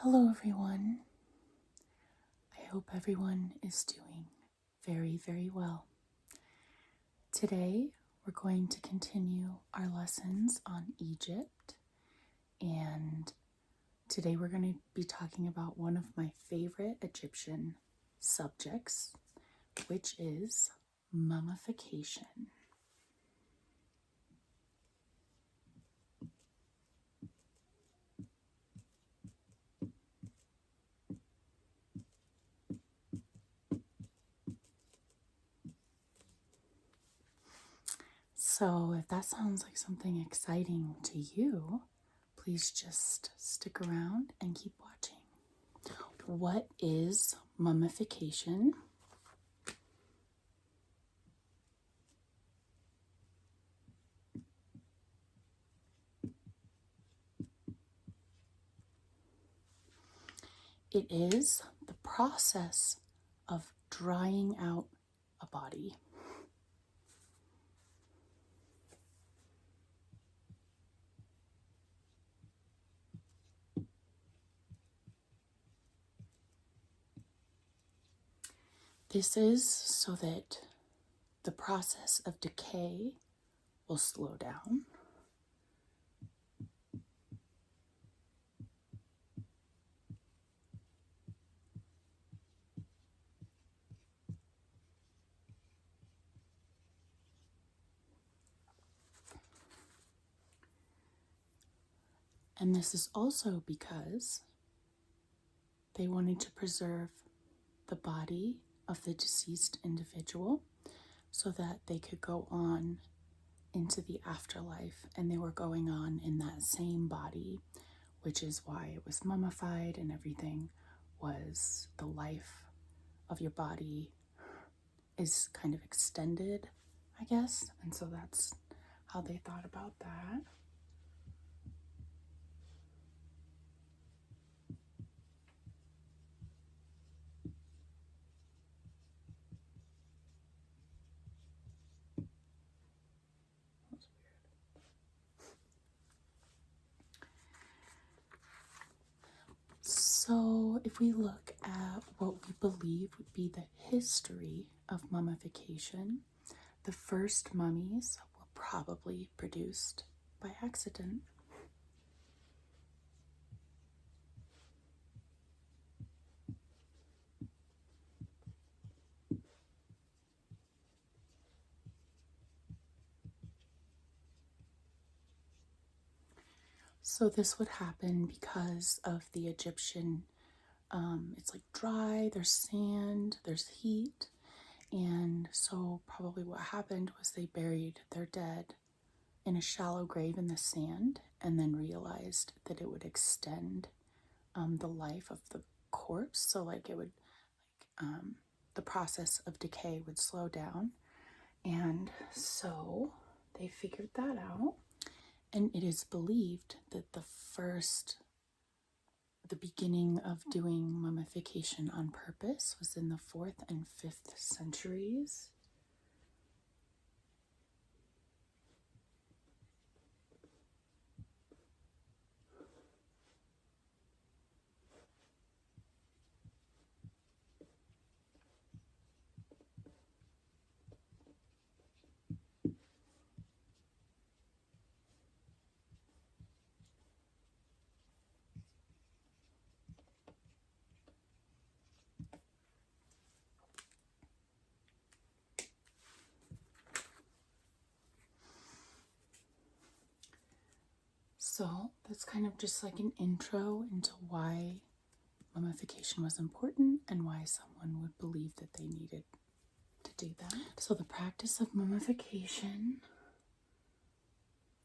Hello, everyone. I hope everyone is doing very, very well. Today, we're going to continue our lessons on Egypt, and today we're going to be talking about one of my favorite Egyptian subjects, which is mummification. So, if that sounds like something exciting to you, please just stick around and keep watching. What is mummification? It is the process of drying out a body. This is so that the process of decay will slow down. And this is also because they wanted to preserve the body of the deceased individual so that they could go on into the afterlife, and they were going on in that same body, which is why it was mummified and everything. Was the life of your body is kind of extended, I guess, and so that's how they thought about that. So, if we look at what we believe would be the history of mummification, the first mummies were probably produced by accident. So, this would happen because of the Egyptian. It's like dry, there's sand, there's heat. And so, probably what happened was they buried their dead in a shallow grave in the sand and then realized that it would extend the life of the corpse. So, like, it would, the process of decay would slow down. And so, they figured that out. And it is believed that the beginning of doing mummification on purpose was in the 4th and 5th centuries. So that's kind of just like an intro into why mummification was important and why someone would believe that they needed to do that. So the practice of mummification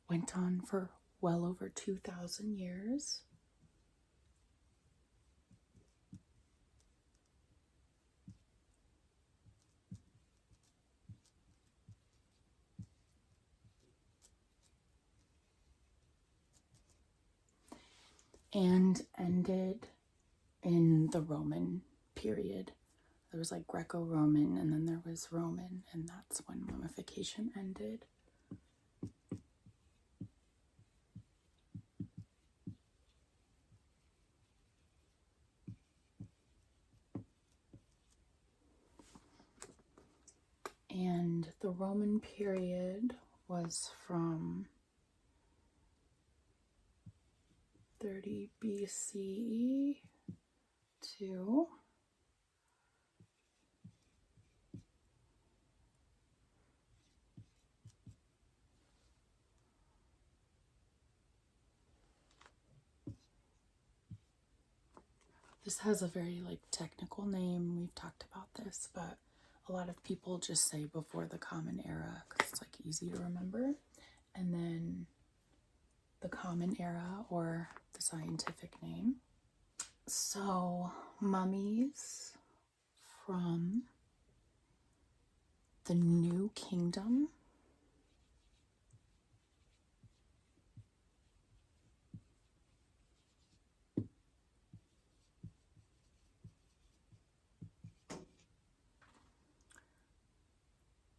went on for well over 2,000 years. And ended in the Roman period. There was like Greco-Roman, and then there was Roman, and that's when mummification ended. The Roman period was from 30 BCE to this has a very technical name. We've talked about this, but a lot of people just say before the Common Era because it's easy to remember. And then the Common Era, or the scientific name. So mummies from the New Kingdom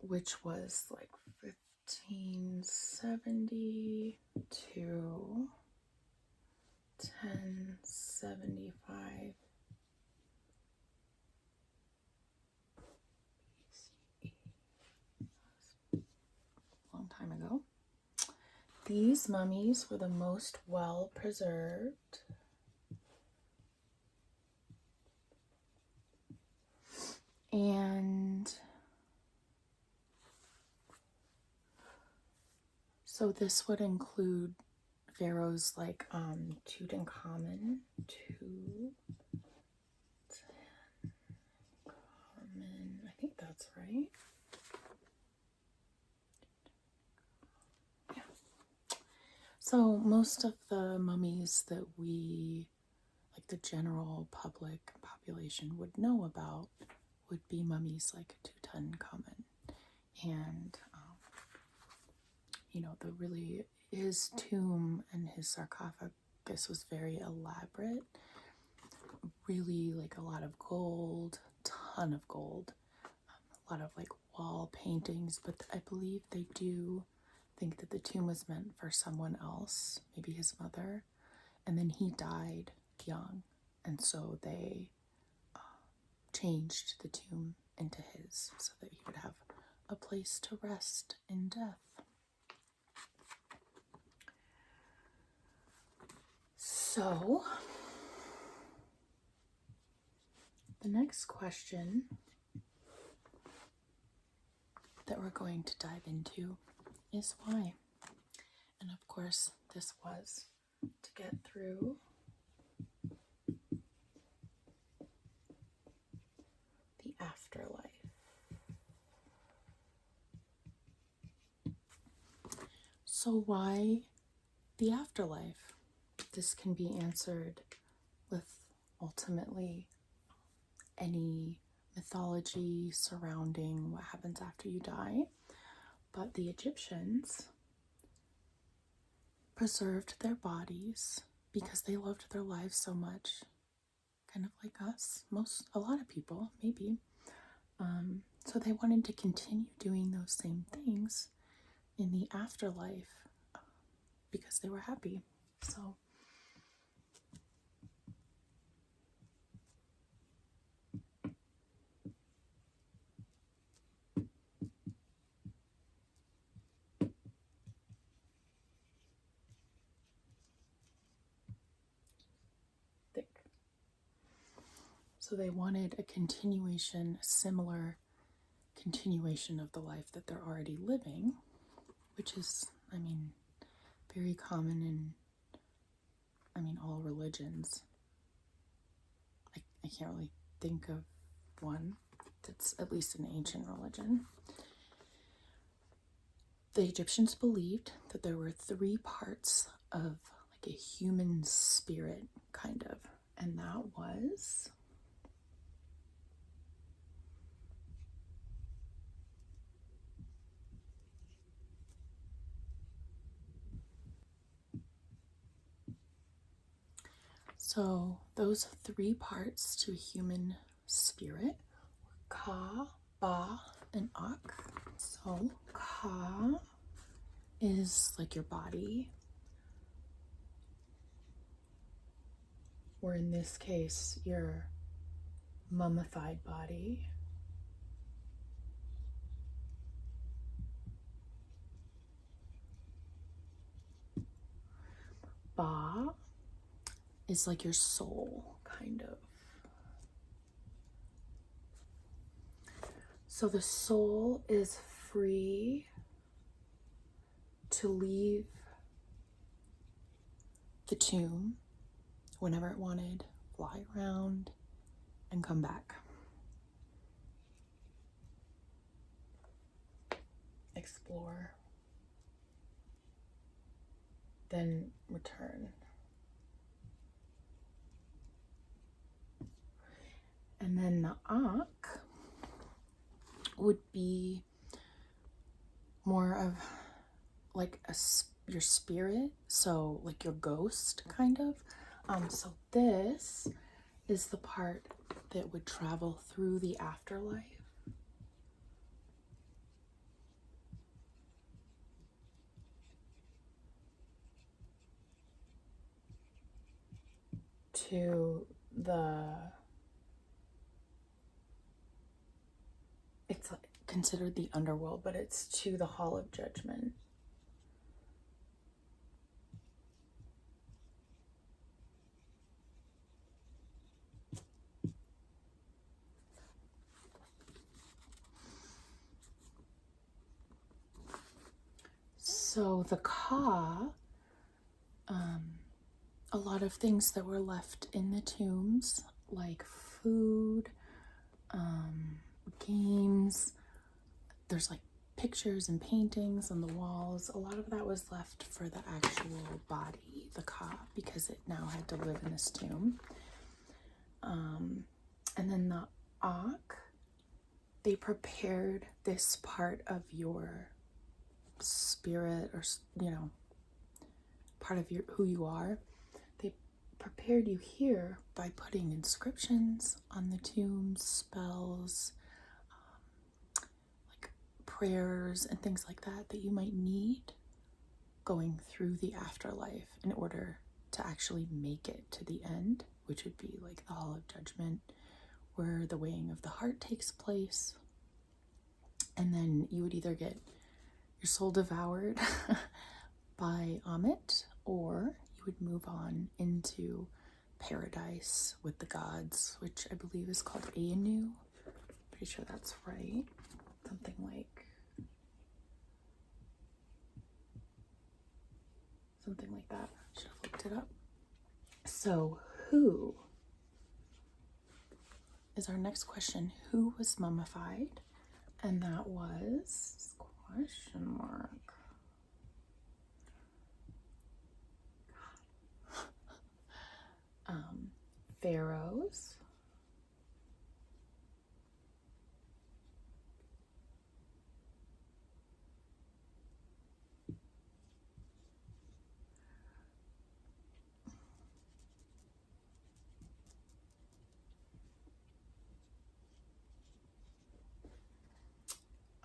which was 1570 to 1075 BCE. A long time ago. These mummies were the most well preserved. And so this would include pharaohs like Tutankhamun, I think that's right. Yeah. So most of the mummies that we, the general public population, would know about would be mummies like Tutankhamun. And his tomb and his sarcophagus was very elaborate. Really a lot of gold, ton of gold, a lot of wall paintings, but I believe they do think that the tomb was meant for someone else, maybe his mother, and then he died young, and so they changed the tomb into his so that he would have a place to rest in death. So, the next question that we're going to dive into is why. And of course, this was to get through the afterlife. So why the afterlife? This can be answered with ultimately any mythology surrounding what happens after you die. But the Egyptians preserved their bodies because they loved their lives so much, kind of like us, a lot of people, maybe. So they wanted to continue doing those same things in the afterlife because they were happy. So they wanted a similar continuation of the life that they're already living, which is, very common in, all religions. I can't really think of one that's at least an ancient religion. The Egyptians believed that there were 3 parts of a human spirit, kind of, and that was so those 3 parts to a human spirit were Ka, Ba, and Ak. So Ka is your body, or in this case, your mummified body. Ba is like your soul, kind of. So the soul is free to leave the tomb whenever it wanted, fly around, and come back. Explore, then return. And then the Ak would be more of like your spirit, so like your ghost, kind of. So this is the part that would travel through the afterlife. To it's considered the underworld, but it's to the Hall of Judgment. So the Ka, a lot of things that were left in the tombs, like food, games, there's like pictures and paintings on the walls. A lot of that was left for the actual body, the Ka, because it now had to live in this tomb. And then the Ak, they prepared this part of your spirit, or part of who you are. They prepared you here by putting inscriptions on the tombs, spells, like prayers and things like that you might need going through the afterlife in order to actually make it to the end, which would be like the Hall of Judgment, where the weighing of the heart takes place. And then you would either get your soul devoured by Amit, or you would move on into paradise with the gods, which I believe is called Ainu. Pretty sure that's right. Something like that. Should have looked it up. So who is our next question? Who was mummified? And that was question mark. Pharaohs,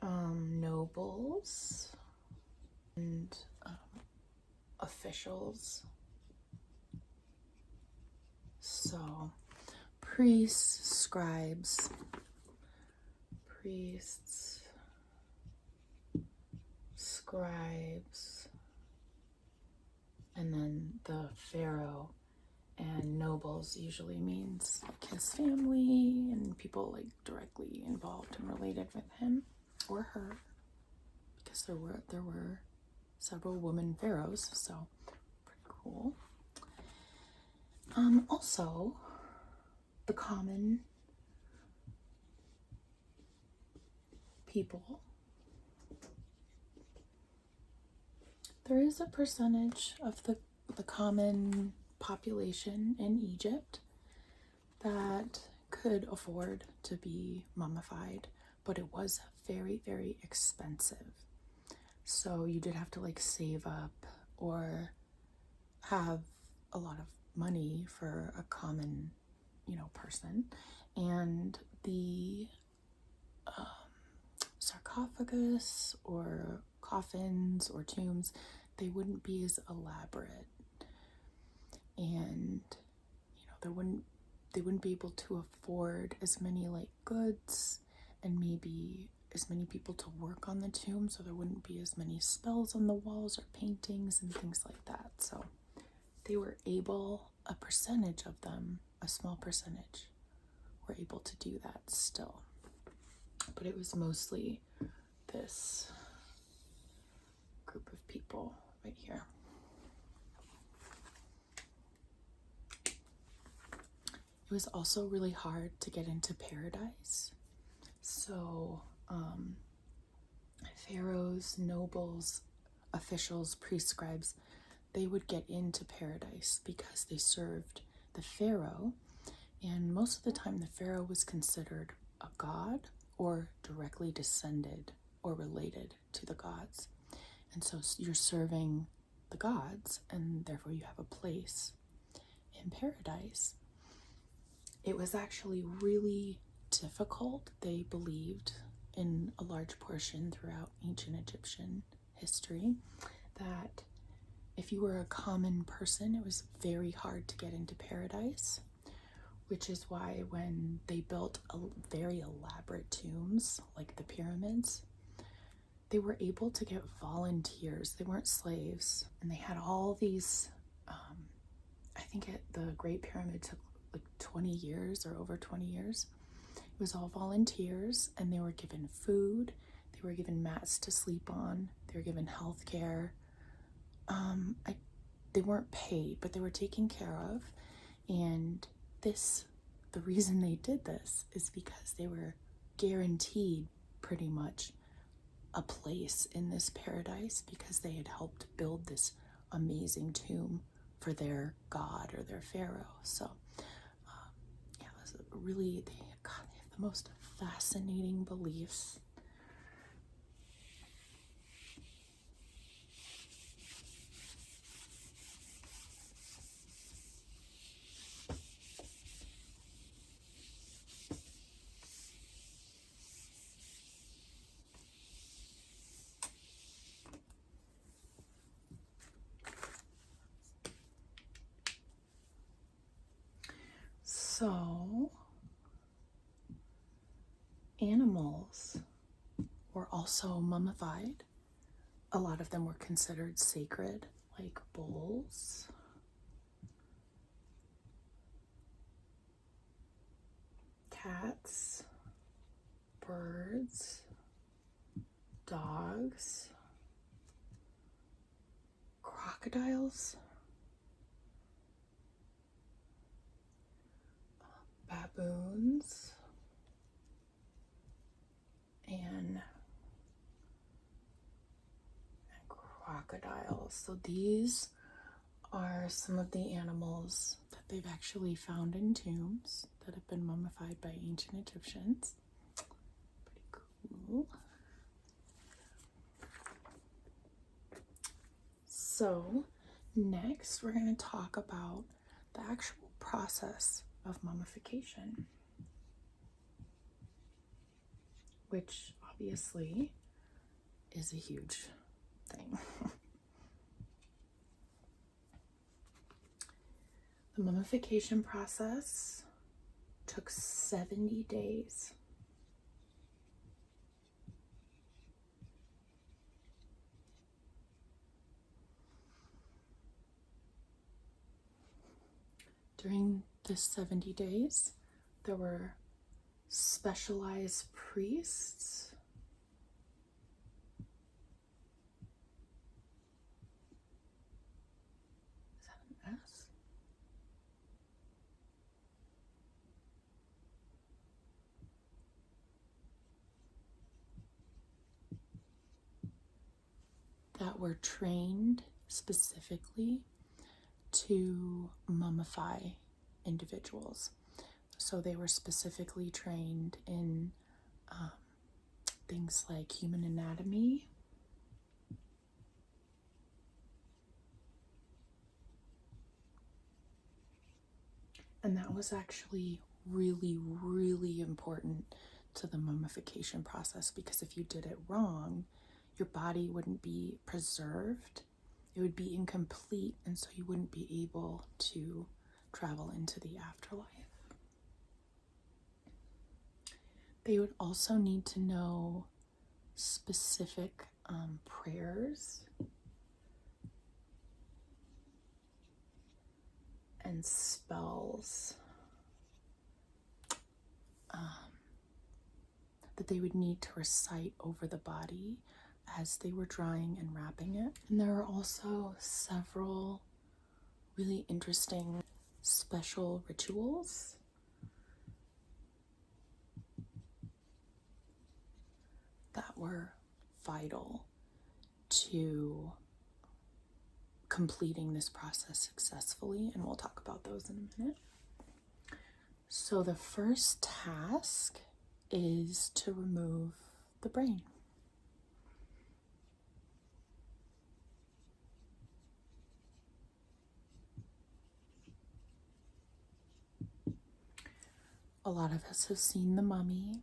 nobles, and officials. So priests, scribes, and then the pharaoh. And nobles usually means like his family and people like directly involved and related with him or her, because there were several women pharaohs, so pretty cool. Also, the common people. There is a percentage of the common population in Egypt that could afford to be mummified, but it was very, very expensive. So you did have to like save up or have a lot of money for a common, person. And the sarcophagus or coffins or tombs, they wouldn't be as elaborate, and they wouldn't be able to afford as many like goods and maybe as many people to work on the tomb, so there wouldn't be as many spells on the walls or paintings and things like that. So they were able, a percentage of them, a small percentage, were able to do that still. But it was mostly this group of people right here. It was also really hard to get into paradise. So, pharaohs, nobles, officials, priests, scribes, they would get into paradise because they served the pharaoh. And most of the time, the pharaoh was considered a god or directly descended or related to the gods. And so you're serving the gods, and therefore you have a place in paradise. It was actually really difficult, they believed, in a large portion throughout ancient Egyptian history, that if you were a common person, it was very hard to get into paradise, which is why when they built very elaborate tombs, like the pyramids, they were able to get volunteers. They weren't slaves, and they had all these, I think the Great Pyramid took like 20 years or over 20 years. It was all volunteers, and they were given food, they were given mats to sleep on, they were given health care. They weren't paid, but they were taken care of. And the reason they did this is because they were guaranteed pretty much a place in this paradise because they had helped build this amazing tomb for their god or their pharaoh. So yeah, it was really, they have the most fascinating beliefs. So animals were also mummified. A lot of them were considered sacred, like bulls, cats, birds, dogs, crocodiles, baboons, and crocodiles. So these are some of the animals that they've actually found in tombs that have been mummified by ancient Egyptians. Pretty cool. So next we're going to talk about the actual process of mummification, which obviously is a huge thing. The mummification process took 70 days. During the 70 days, there were specialized priests that were trained specifically to mummify individuals. So they were specifically trained in things like human anatomy, and that was actually really, really important to the mummification process, because if you did it wrong, your body wouldn't be preserved, it would be incomplete, and so you wouldn't be able to travel into the afterlife. They would also need to know specific prayers and spells that they would need to recite over the body as they were drying and wrapping it. And there are also several really interesting special rituals that were vital to completing this process successfully, and we'll talk about those in a minute. So the first task is to remove the brain. A lot of us have seen The Mummy.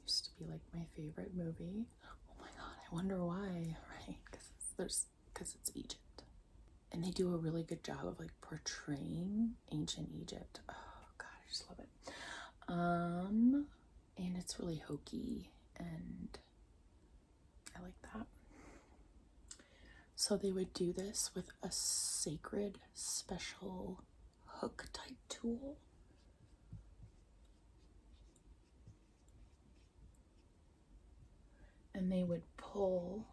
Used to be like my favorite movie. Oh my god, I wonder why, right? Because it's Egypt. And they do a really good job of like portraying ancient Egypt. Oh god, I just love it. And it's really hokey, and I like that. So they would do this with a sacred special hook type tool. And they would pull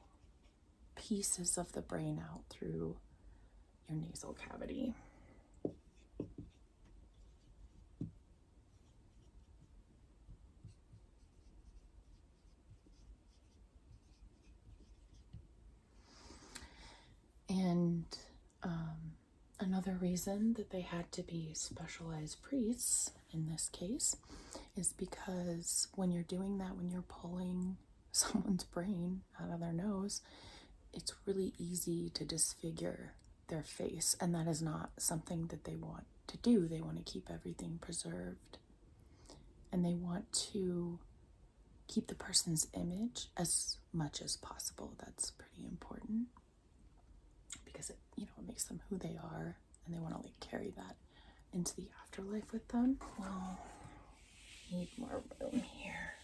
pieces of the brain out through your nasal cavity. And another reason that they had to be specialized priests in this case is because when you're doing that, when you're pulling someone's brain out of their nose, it's really easy to disfigure their face, and that is not something that they want to do. They want to keep everything preserved, and they want to keep the person's image as much as possible. That's pretty important because it makes them who they are, and they want to like carry that into the afterlife with them. Well, need more room here.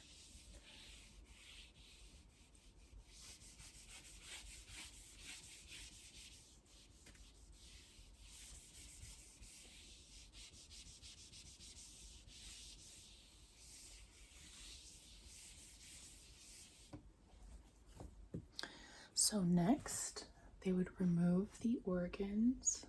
So next, they would remove the organs.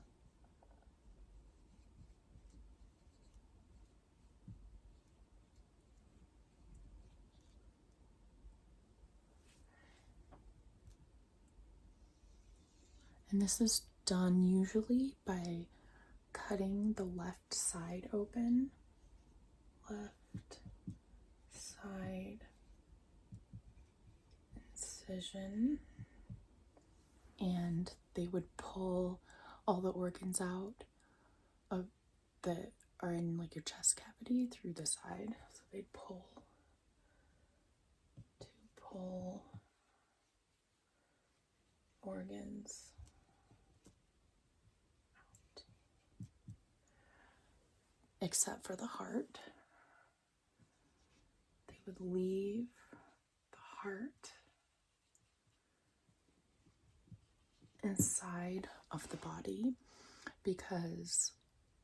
And this is done usually by cutting the left side open. Left side incision. And they would pull all the organs out that are in like your chest cavity through the side. So they'd pull organs out. Except for the heart. They would leave the heart inside of the body because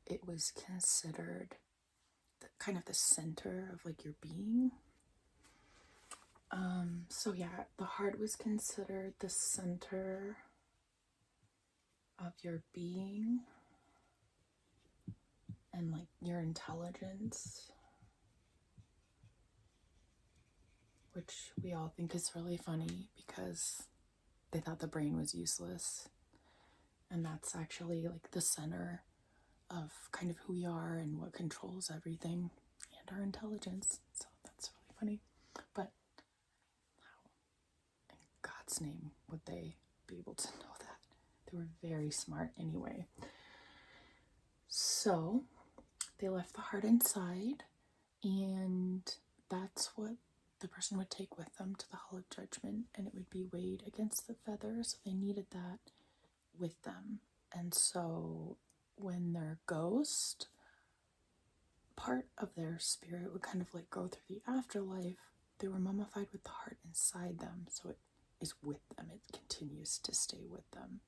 it was considered kind of the center of like your being. So yeah, the heart was considered the center of your being and like your intelligence, which we all think is really funny because they thought the brain was useless, and that's actually like the center of kind of who we are and what controls everything and our intelligence. So that's really funny. But how in God's name would they be able to know that? They were very smart anyway. So they left the heart inside, and that's what the person would take with them to the Hall of Judgment, and it would be weighed against the feather. So they needed that with them. And so when their ghost part of their spirit would kind of like go through the afterlife, they were mummified with the heart inside them, so it is with them. It continues to stay with them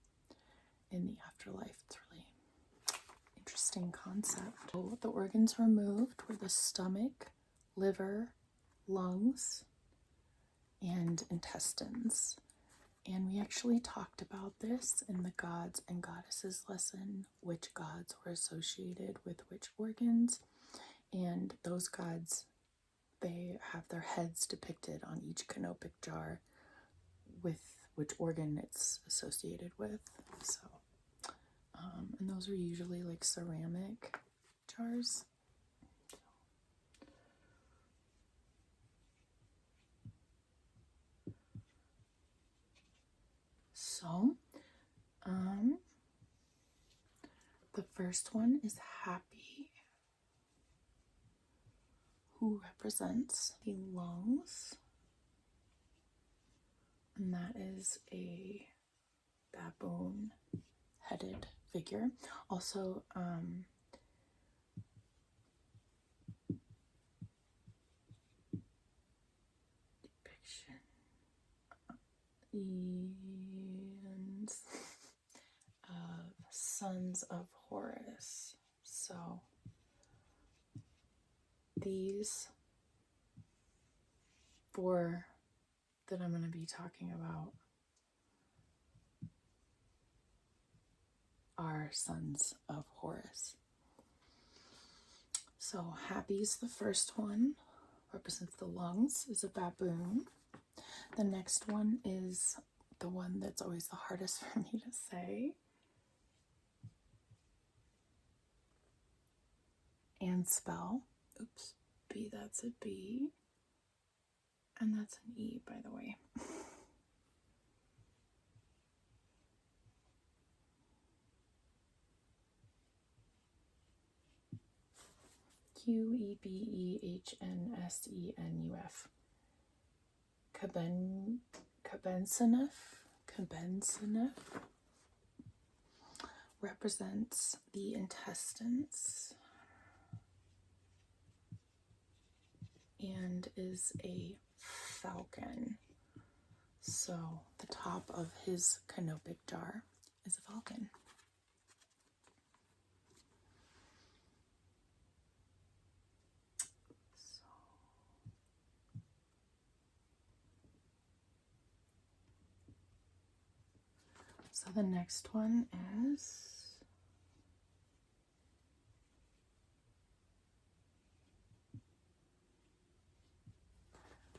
in the afterlife. It's really interesting. interesting concept. So the organs removed were the stomach, liver, lungs, and intestines. And we actually talked about this in the gods and goddesses lesson, which gods were associated with which organs. And those gods, they have their heads depicted on each canopic jar with which organ it's associated with. So, and those are usually like ceramic jars. So, the first one is happy, who represents the lungs, and that is a baboon headed figure. Also, depiction of sons of Horus. So these four that I'm going to be talking about are sons of Horus. So Happy's the first one, represents the lungs, is a baboon. The next one is the one that's always the hardest for me to say. And spell. Oops, B, that's a B. And that's an E, by the way. Quebensenuf. Cabensenuf represents the intestines and is a falcon. So the top of his canopic jar is a falcon. So the next one is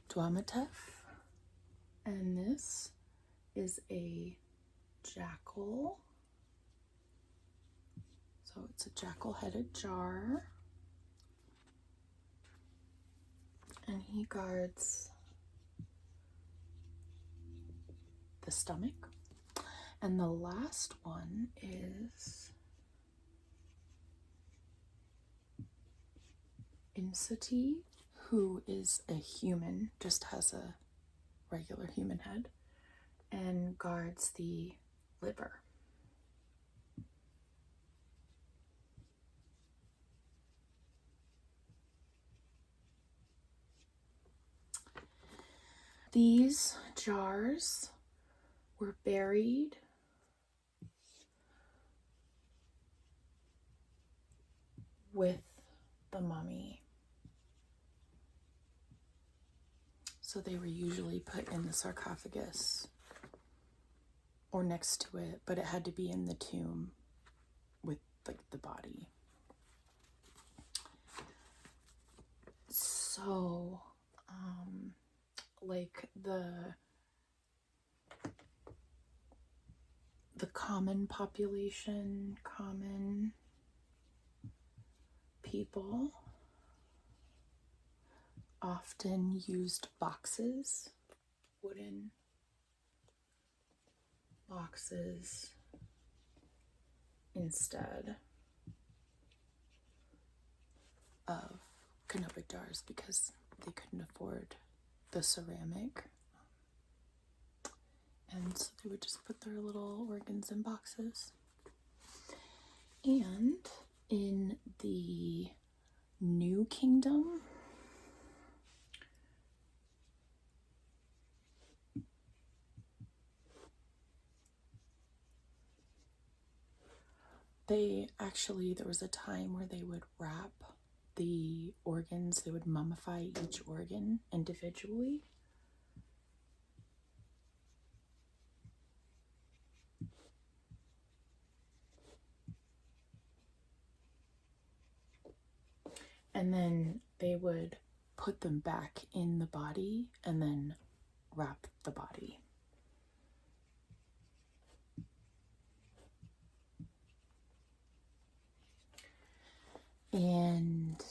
Dwamatef, and this is a jackal. So it's a jackal-headed jar, and he guards the stomach. And the last one is Insati, who is a human, just has a regular human head, and guards the liver. These jars were buried with the mummy. So they were usually put in the sarcophagus or next to it, but it had to be in the tomb with like the body. So, like the common population, common people often used boxes, wooden boxes, instead of canopic jars because they couldn't afford the ceramic. And so they would just put their little organs in boxes. And in the New Kingdom, there was a time where they would wrap the organs, they would mummify each organ individually. And then they would put them back in the body and then wrap the body. And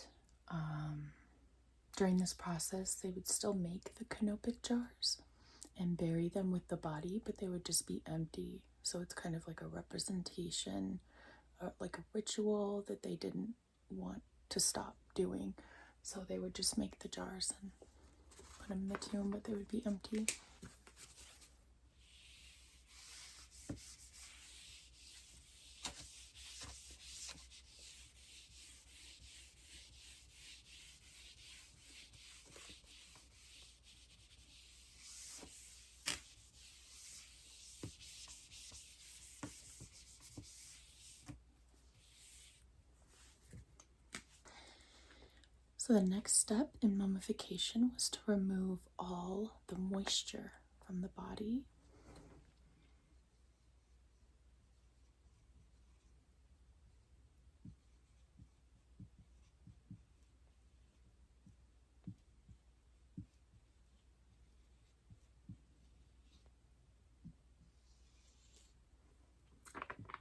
during this process, they would still make the canopic jars and bury them with the body, but they would just be empty. So it's kind of like a representation, like a ritual that they didn't want to stop doing. So they would just make the jars and put them in the tomb, but they would be empty. So the next step in mummification was to remove all the moisture from the body.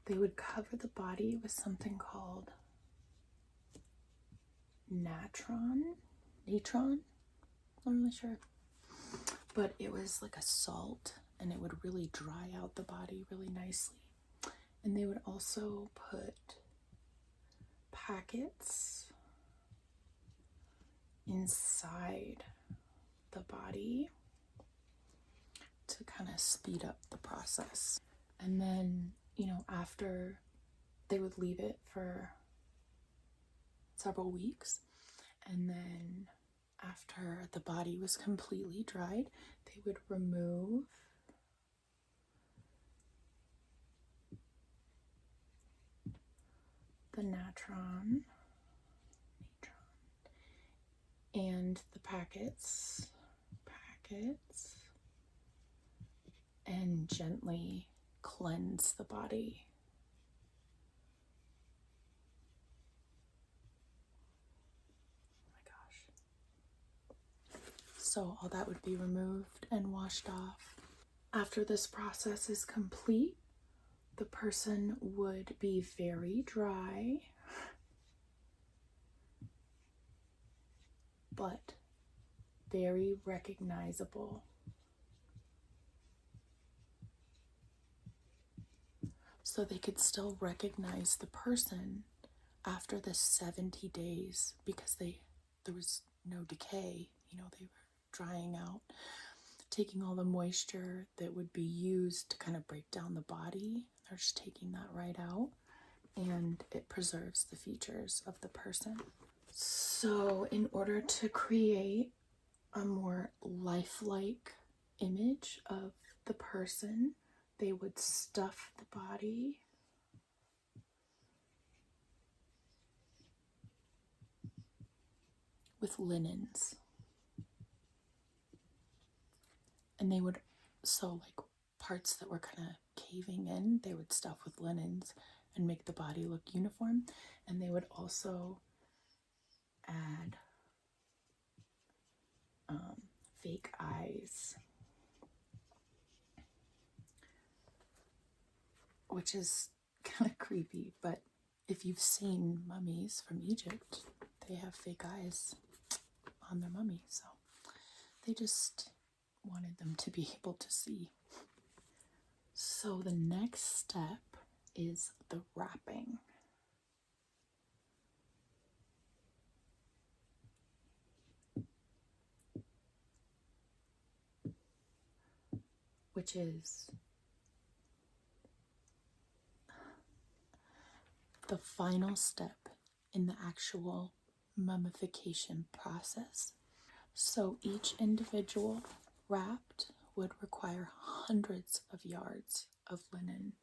They would cover the body with something called natron, I'm not really sure. But it was like a salt, and it would really dry out the body really nicely. And they would also put packets inside the body to kind of speed up the process. And then, after they would leave it for several weeks, and then after the body was completely dried, they would remove the natron and the packets, and gently cleanse the body. So all that would be removed and washed off. After this process is complete, the person would be very dry, but very recognizable. So they could still recognize the person after the 70 days because there was no decay. They were drying out, taking all the moisture that would be used to kind of break down the body. They're just taking that right out, and it preserves the features of the person. So in order to create a more lifelike image of the person, they would stuff the body with linens. And they would, like parts that were kind of caving in, they would stuff with linens and make the body look uniform. And they would also add fake eyes, which is kind of creepy, but if you've seen mummies from Egypt, they have fake eyes on their mummy, so they just wanted them to be able to see. So the next step is the wrapping. Which is the final step in the actual mummification process. So each individual wrapped would require hundreds of yards of linen.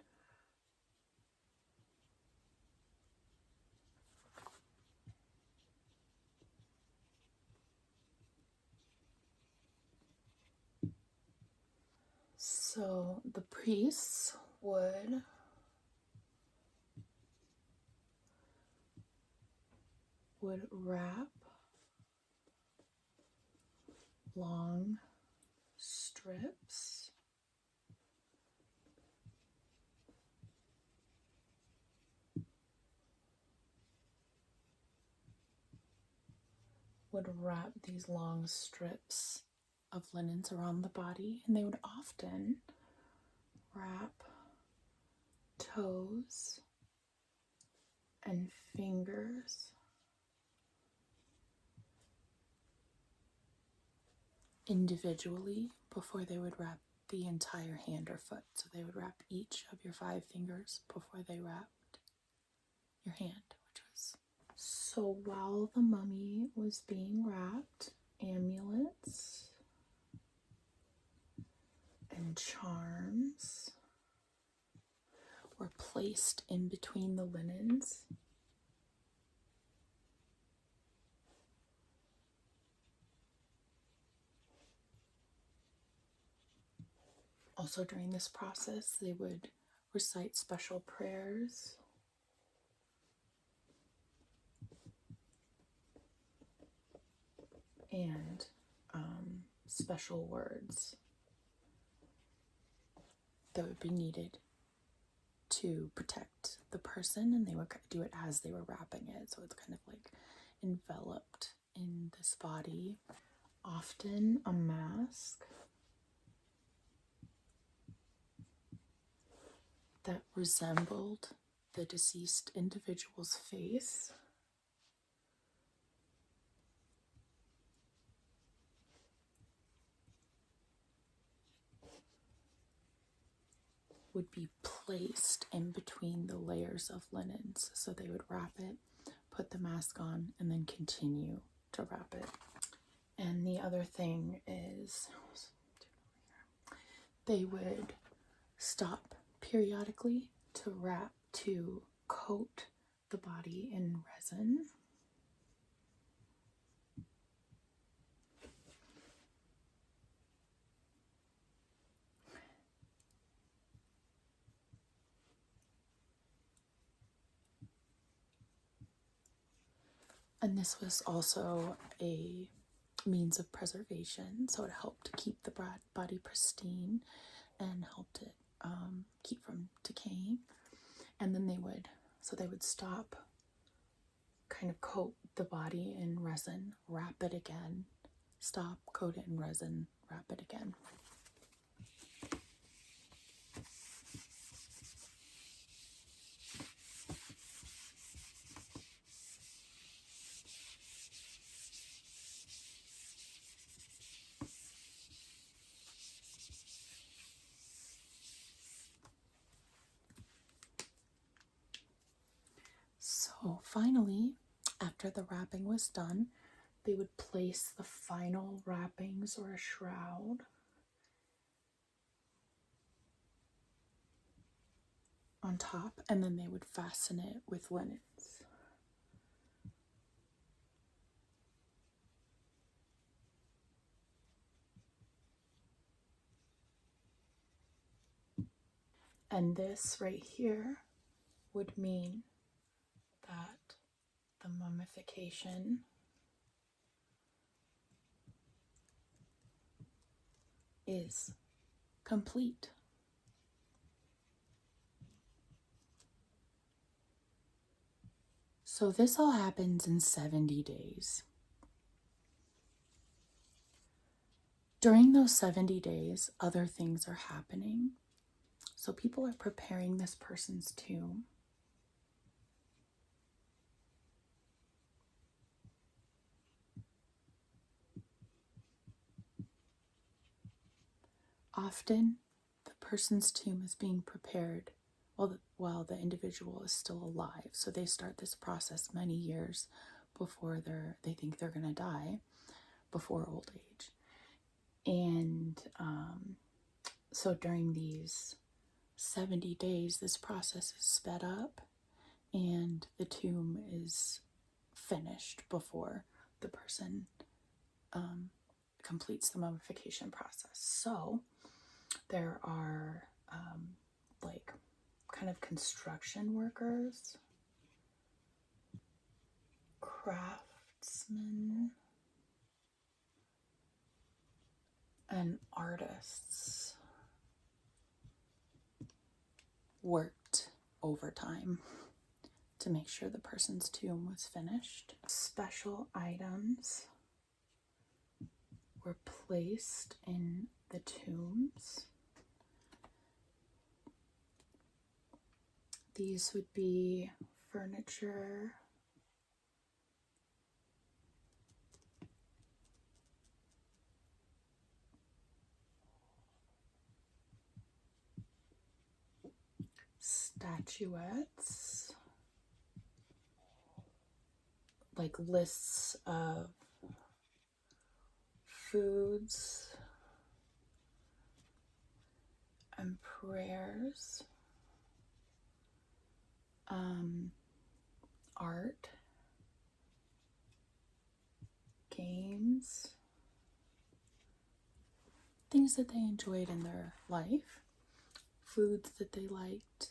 So the priests would wrap long strips these long strips of linens around the body, and they would often wrap toes and fingers individually before they would wrap the entire hand or foot. So they would wrap each of your 5 fingers before they wrapped your hand, which was so. While the mummy was being wrapped, amulets and charms were placed in between the linens. Also, during this process, they would recite special prayers and special words that would be needed to protect the person, and they would do it as they were wrapping it, so it's kind of like enveloped in this body. Often a mask that resembled the deceased individual's face would be placed in between the layers of linens. So they would wrap it, put the mask on, and then continue to wrap it. And the other thing is they would stop periodically to coat the body in resin. And this was also a means of preservation, so it helped to keep the body pristine and helped it keep from decaying. And then they would stop, kind of coat the body in resin, wrap it again, stop, coat it in resin, wrap it again. So finally, after the wrapping was done, they would place the final wrappings or a shroud on top, and then they would fasten it with linens. And this right here would mean that the mummification is complete. So this all happens in 70 days. During those 70 days, other things are happening. So people are preparing this person's tomb. Often, the person's tomb is being prepared while the individual is still alive. So they start this process many years before they think they're going to die, before old age. And so during these 70 days, this process is sped up and the tomb is finished before the person completes the mummification process. So There are like kind of construction workers, craftsmen, and artists worked overtime to make sure the person's tomb was finished. Special items were placed in the tombs. These would be furniture, statuettes, like lists of foods and prayers, art, games, things that they enjoyed in their life, foods that they liked.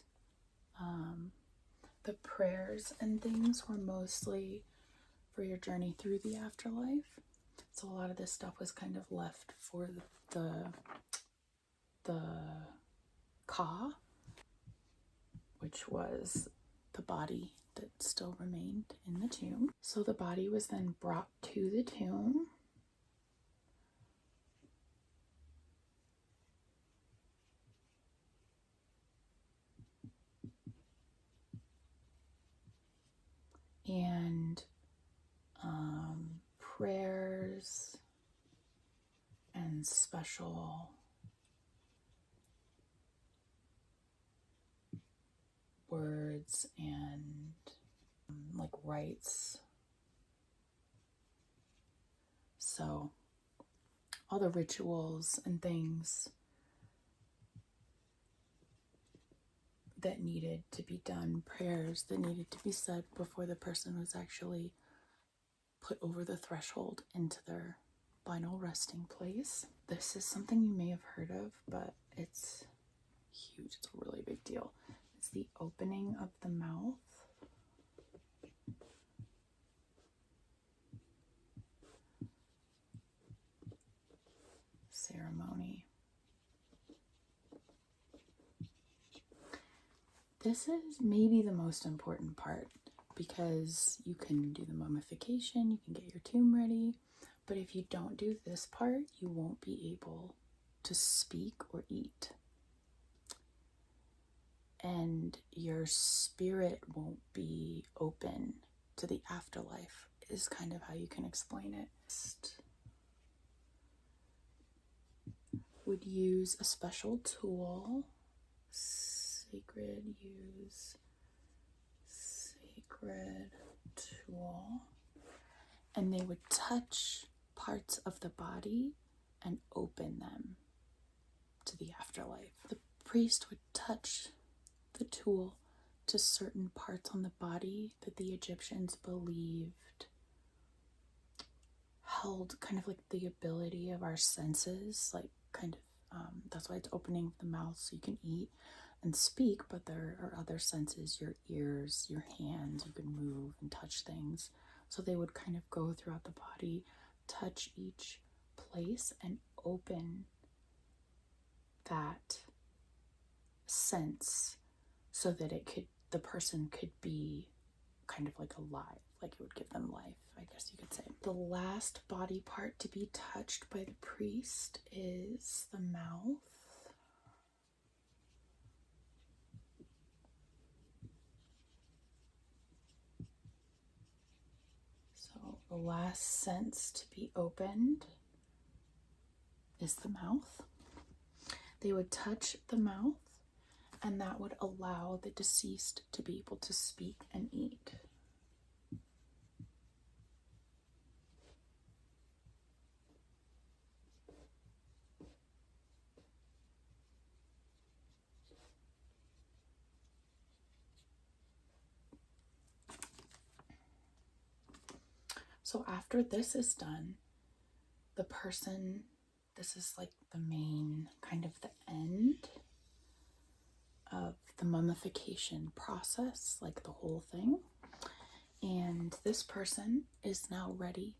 The prayers and things were mostly for your journey through the afterlife. So a lot of this stuff was kind of left for the ka, which was the body that still remained in the tomb. So the body was then brought to the tomb. And prayers and special words and like rites. So all the rituals and things that needed to be done, prayers that needed to be said before the person was actually put over the threshold into their final resting place. This is something you may have heard of, but it's huge. It's a really big deal. It's the opening of the mouth. Ceremony. This is maybe the most important part because you can do the mummification, you can get your tomb ready, but if you don't do this part, you won't be able to speak or eat. And your spirit won't be open to the afterlife, is kind of how you can explain it. Would use a special tool, sacred tool, and they would touch parts of the body and open them to the afterlife. The priest would touch the tool to certain parts on the body that the Egyptians believed held kind of like the ability of our senses, like kind of that's why it's opening the mouth so you can eat and speak, but there are other senses, your ears, your hands, you can move and touch things. So they would kind of go throughout the body, touch each place and open that sense so that the person could be kind of like alive, like it would give them life, I guess you could say. The last body part to be touched by the priest is the mouth. So the last sense to be opened is the mouth. They would touch the mouth, and that would allow the deceased to be able to speak and eat. So after this is done, the person, this is like the main, kind of the end of the mummification process, like the whole thing. And this person is now ready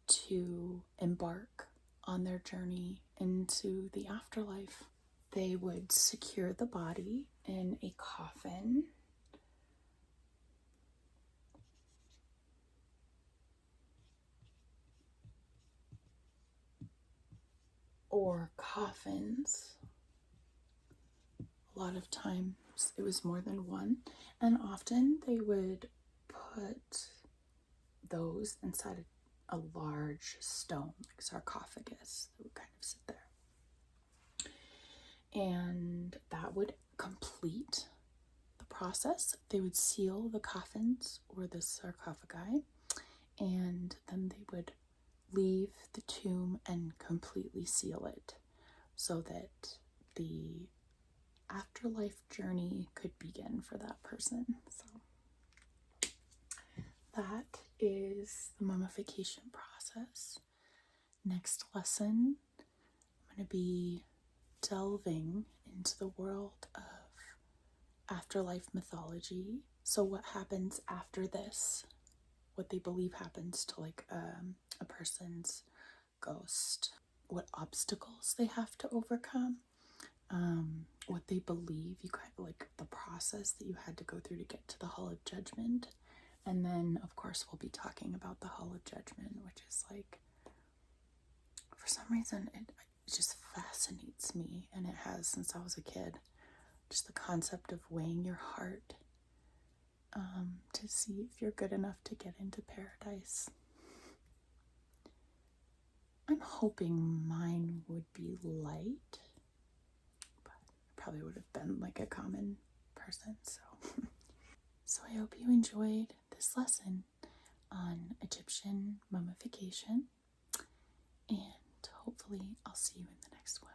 to embark on their journey into the afterlife. They would secure the body in a coffin, or coffins. A lot of times it was more than one, and often they would put those inside a large stone, like sarcophagus, that would kind of sit there. And that would complete the process. They would seal the coffins or the sarcophagi, and then they would leave the tomb and completely seal it so that the afterlife journey could begin for that person. So that is the mummification process. Next lesson, I'm going to be delving into the world of afterlife mythology. So what happens after this? What they believe happens to like a person's ghost, what obstacles they have to overcome, what they believe, you kind of like the process that you had to go through to get to the Hall of Judgment. And then of course we'll be talking about the Hall of Judgment, which is like, for some reason it just fascinates me, and it has since I was a kid. Just the concept of weighing your heart to see if you're good enough to get into paradise. I'm hoping mine would be light, but I probably would have been like a common person. So I hope you enjoyed this lesson on Egyptian mummification, and hopefully I'll see you in the next one.